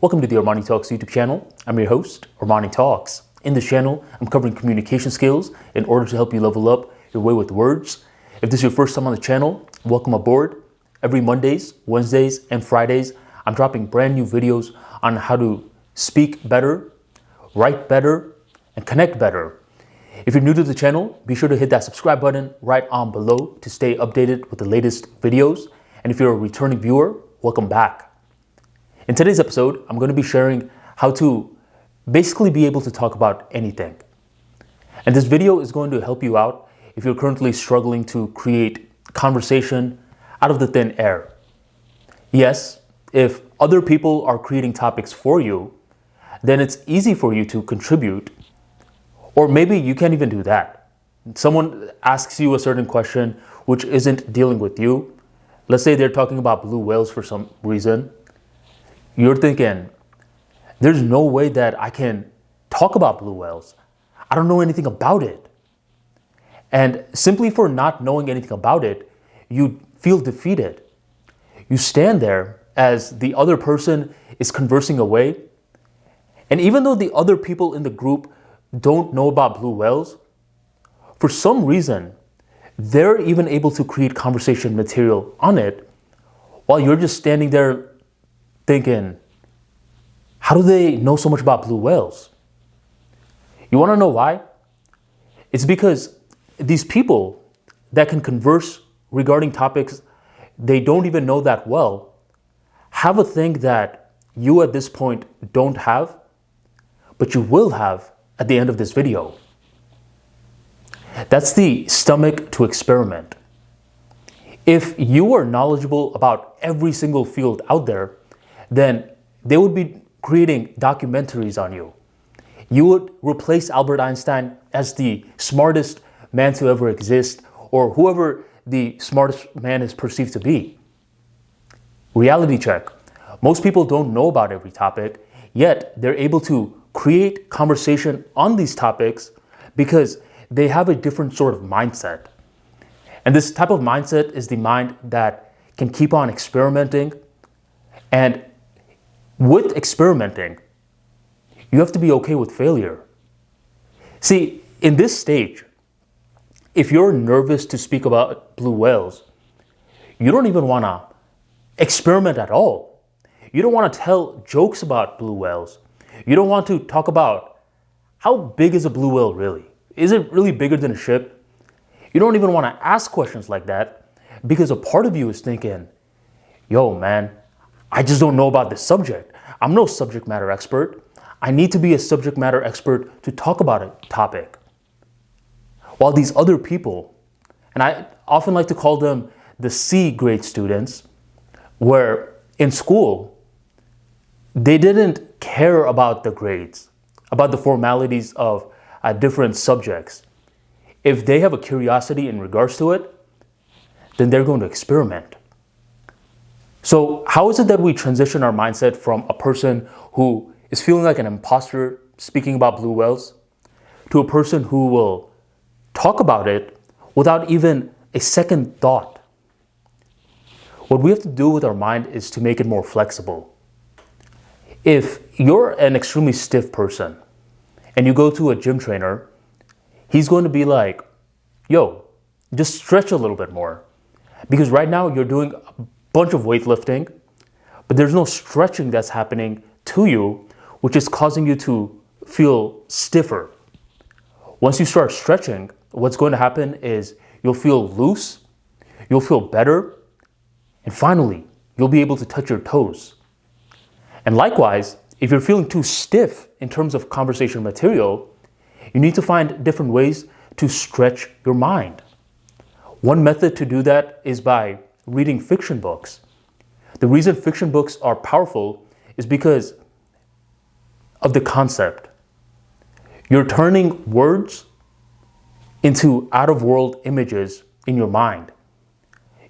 Welcome to the Armani Talks YouTube channel. I'm your host, Armani Talks. In this channel, I'm covering communication skills in order to help you level up your way with words. If this is your first time on the channel, welcome aboard. Every Mondays, Wednesdays, and Fridays, I'm dropping brand new videos on how to speak better, write better, and connect better. If you're new to the channel, be sure to hit that subscribe button right on below to stay updated with the latest videos. And if you're a returning viewer, welcome back. In today's episode, I'm going to be sharing how to basically be able to talk about anything. And this video is going to help you out if you're currently struggling to create conversation out of the thin air. Yes, if other people are creating topics for you, then it's easy for you to contribute. Or maybe you can't even do that. Someone asks you a certain question which isn't dealing with you. Let's say they're talking about blue whales for some reason. You're thinking, there's no way that I can talk about blue whales. I don't know anything about it. And simply for not knowing anything about it, you feel defeated. You stand there as the other person is conversing away. And even though the other people in the group don't know about blue whales, for some reason, they're even able to create conversation material on it while you're just standing there thinking, how do they know so much about blue whales? You want to know why? It's because these people that can converse regarding topics they don't even know that well have a thing that you at this point don't have, but you will have at the end of this video. That's the stomach to experiment. If you are knowledgeable about every single field out there, then they would be creating documentaries on you. You would replace Albert Einstein as the smartest man to ever exist, or whoever the smartest man is perceived to be. Reality check. Most people don't know about every topic, yet they're able to create conversation on these topics because they have a different sort of mindset. And this type of mindset is the mind that can keep on experimenting. And with experimenting, you have to be okay with failure. See, in this stage, if you're nervous to speak about blue whales, you don't even want to experiment at all. You don't want to tell jokes about blue whales. You don't want to talk about how big is a blue whale really? Is it really bigger than a ship? You don't even want to ask questions like that because a part of you is thinking, yo, man, I just don't know about this subject. I'm no subject matter expert. I need to be a subject matter expert to talk about a topic. While these other people, and I often like to call them the C grade students, where in school, they didn't care about the grades, about the formalities of different subjects. If they have a curiosity in regards to it, then they're going to experiment. So how is it that we transition our mindset from a person who is feeling like an imposter speaking about blue whales to a person who will talk about it without even a second thought? What we have to do with our mind is to make it more flexible. If you're an extremely stiff person and you go to a gym trainer, he's going to be like, yo, just stretch a little bit more. Because right now you're doing a bunch of weightlifting, but there's no stretching that's happening to you, which is causing you to feel stiffer. Once you start stretching, what's going to happen is you'll feel loose, you'll feel better, and finally, you'll be able to touch your toes. And likewise, if you're feeling too stiff in terms of conversation material, you need to find different ways to stretch your mind. One method to do that is by reading fiction books. The reason fiction books are powerful is because of the concept. You're turning words into out-of-world images in your mind.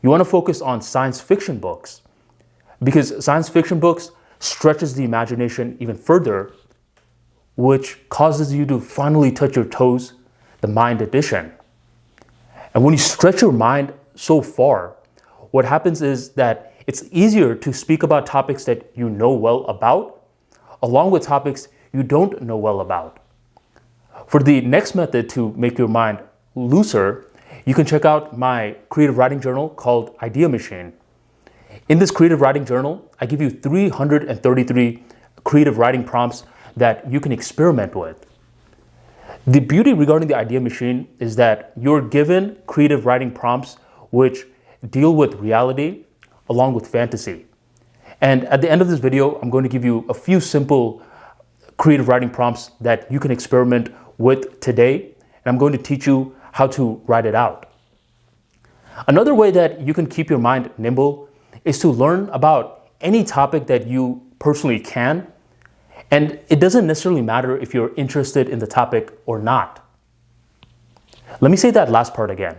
You want to focus on science fiction books because science fiction books stretches the imagination even further, which causes you to finally touch your toes, the mind edition. And when you stretch your mind so far, what happens is that it's easier to speak about topics that you know well about along with topics you don't know well about. For the next method to make your mind looser, you can check out my creative writing journal called Idea Machine. In this creative writing journal, I give you 333 creative writing prompts that you can experiment with. The beauty regarding the Idea Machine is that you're given creative writing prompts which deal with reality along with fantasy. And at the end of this video, I'm going to give you a few simple creative writing prompts that you can experiment with today, and I'm going to teach you how to write it out. Another way that you can keep your mind nimble is to learn about any topic that you personally can, and it doesn't necessarily matter if you're interested in the topic or not. Let me say that last part again.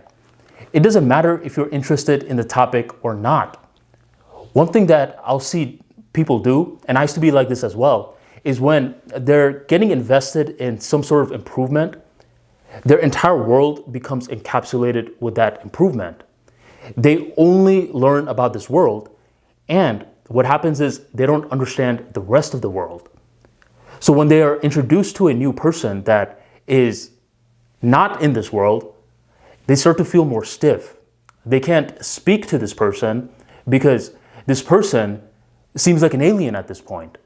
It doesn't matter if you're interested in the topic or not. One thing that I'll see people do, and I used to be like this as well, is when they're getting invested in some sort of improvement, their entire world becomes encapsulated with that improvement. They only learn about this world, and what happens is they don't understand the rest of the world. So when they are introduced to a new person that is not in this world, they start to feel more stiff. They can't speak to this person because this person seems like an alien at this point.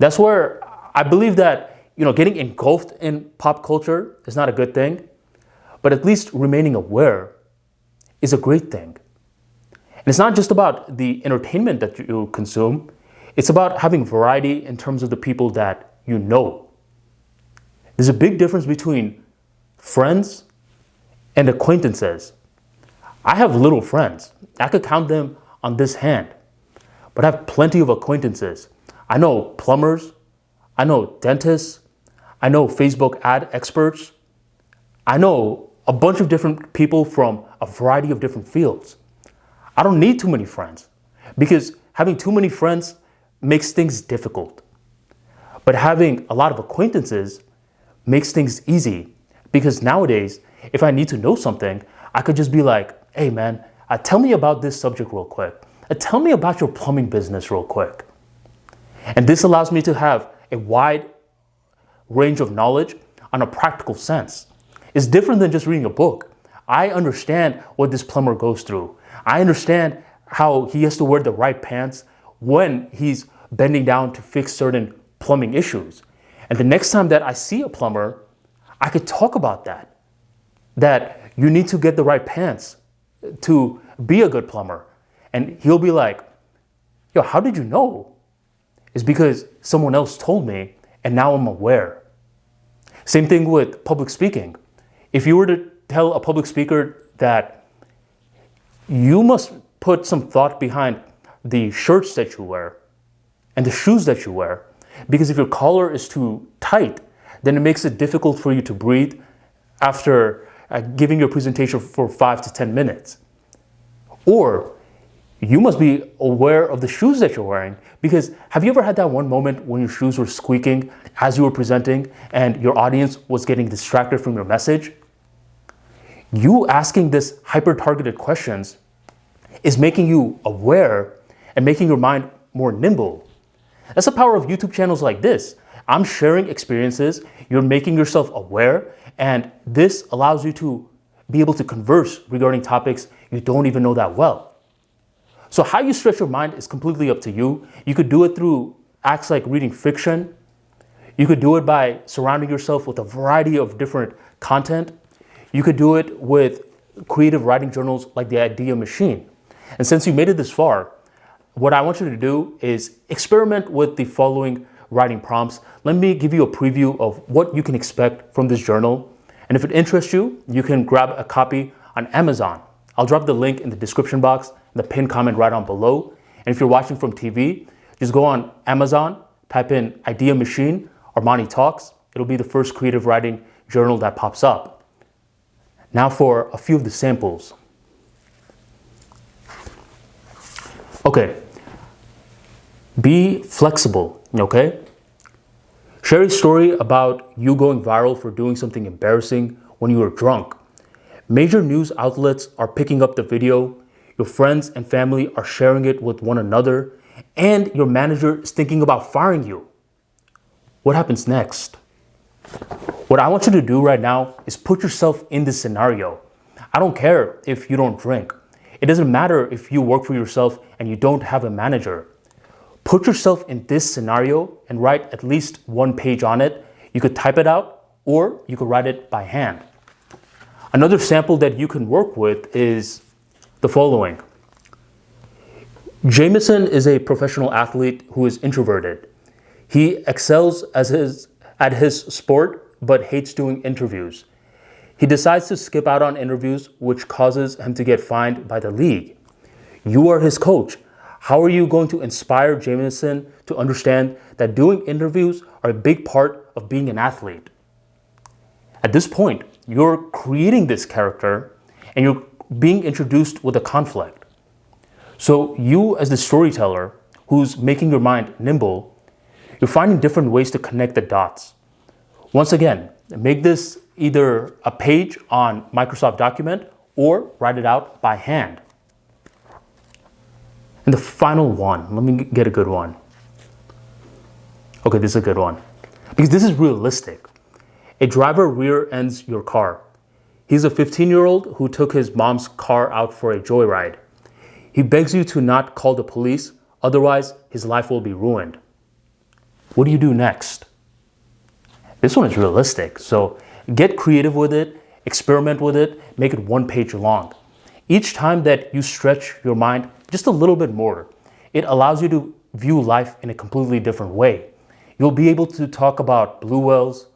That's where I believe that, getting engulfed in pop culture is not a good thing, but at least remaining aware is a great thing. And it's not just about the entertainment that you consume, it's about having variety in terms of the people that you know. There's a big difference between friends and acquaintances. I have little friends. I could count them on this hand, but I have plenty of acquaintances. I know plumbers, I know dentists, I know Facebook ad experts. I know a bunch of different people from a variety of different fields. I don't need too many friends because having too many friends makes things difficult. But having a lot of acquaintances makes things easy because nowadays, if I need to know something, I could just be like, hey man, tell me about this subject real quick. Tell me about your plumbing business real quick. And this allows me to have a wide range of knowledge on a practical sense. It's different than just reading a book. I understand what this plumber goes through. I understand how he has to wear the right pants when he's bending down to fix certain plumbing issues. And the next time that I see a plumber, I could talk about that you need to get the right pants to be a good plumber. And he'll be like, yo, how did you know? It's because someone else told me and now I'm aware. Same thing with public speaking. If you were to tell a public speaker that you must put some thought behind the shirts that you wear and the shoes that you wear, because if your collar is too tight, then it makes it difficult for you to breathe after giving your presentation for 5 to 10 minutes. Or you must be aware of the shoes that you're wearing, because have you ever had that one moment when your shoes were squeaking as you were presenting and your audience was getting distracted from your message? You asking this hyper-targeted questions is making you aware and making your mind more nimble. That's the power of YouTube channels like this. I'm sharing experiences, you're making yourself aware, and this allows you to be able to converse regarding topics you don't even know that well. So how you stretch your mind is completely up to you. You could do it through acts like reading fiction. You could do it by surrounding yourself with a variety of different content. You could do it with creative writing journals like the Idea Machine. And since you made it this far, what I want you to do is experiment with the following writing prompts. Let me give you a preview of what you can expect from this journal. And if it interests you, you can grab a copy on Amazon. I'll drop the link in the description box, the pinned comment right on below. And if you're watching from TV, just go on Amazon, type in Idea Machine, Armani Talks. It'll be the first creative writing journal that pops up. Now for a few of the samples. Okay, be flexible, okay? Share a story about you going viral for doing something embarrassing when you were drunk. Major news outlets are picking up the video. your friends and family are sharing it with one another, and your manager is thinking about firing you. What happens next? What I want you to do right now is put yourself in this scenario. I don't care if you don't drink. It doesn't matter if you work for yourself and you don't have a manager. Put yourself in this scenario and write at least one page on it. You could type it out or you could write it by hand. Another sample that you can work with is the following. Jameson is a professional athlete who is introverted. He excels at his sport but hates doing interviews. He decides to skip out on interviews, which causes him to get fined by the league. You are his coach. How are you going to inspire Jameson to understand that doing interviews are a big part of being an athlete? At this point, you're creating this character and you're being introduced with a conflict. So you, as the storyteller who's making your mind nimble, you're finding different ways to connect the dots. Once again, make this either a page on Microsoft Document or write it out by hand. And the final one, let me get a good one. Okay, this is a good one. Because this is realistic. A driver rear ends your car. He's a 15-year-old who took his mom's car out for a joyride. He begs you to not call the police, otherwise his life will be ruined. What do you do next? This one is realistic, so get creative with it, experiment with it, make it one page long. Each time that you stretch your mind just a little bit more, it allows you to view life in a completely different way. You'll be able to talk about blue whales,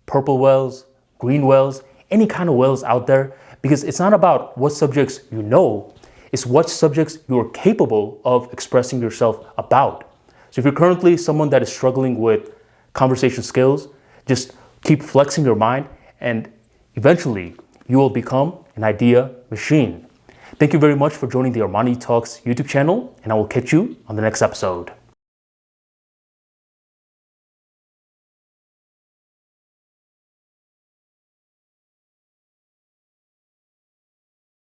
purple whales, green whales, any kind of whales out there, because it's not about what subjects you know, it's what subjects you are capable of expressing yourself about. So if you're currently someone that is struggling with conversation skills, just keep flexing your mind and eventually you will become an idea machine. Thank you very much for joining the Armani Talks YouTube channel, and I will catch you on the next episode.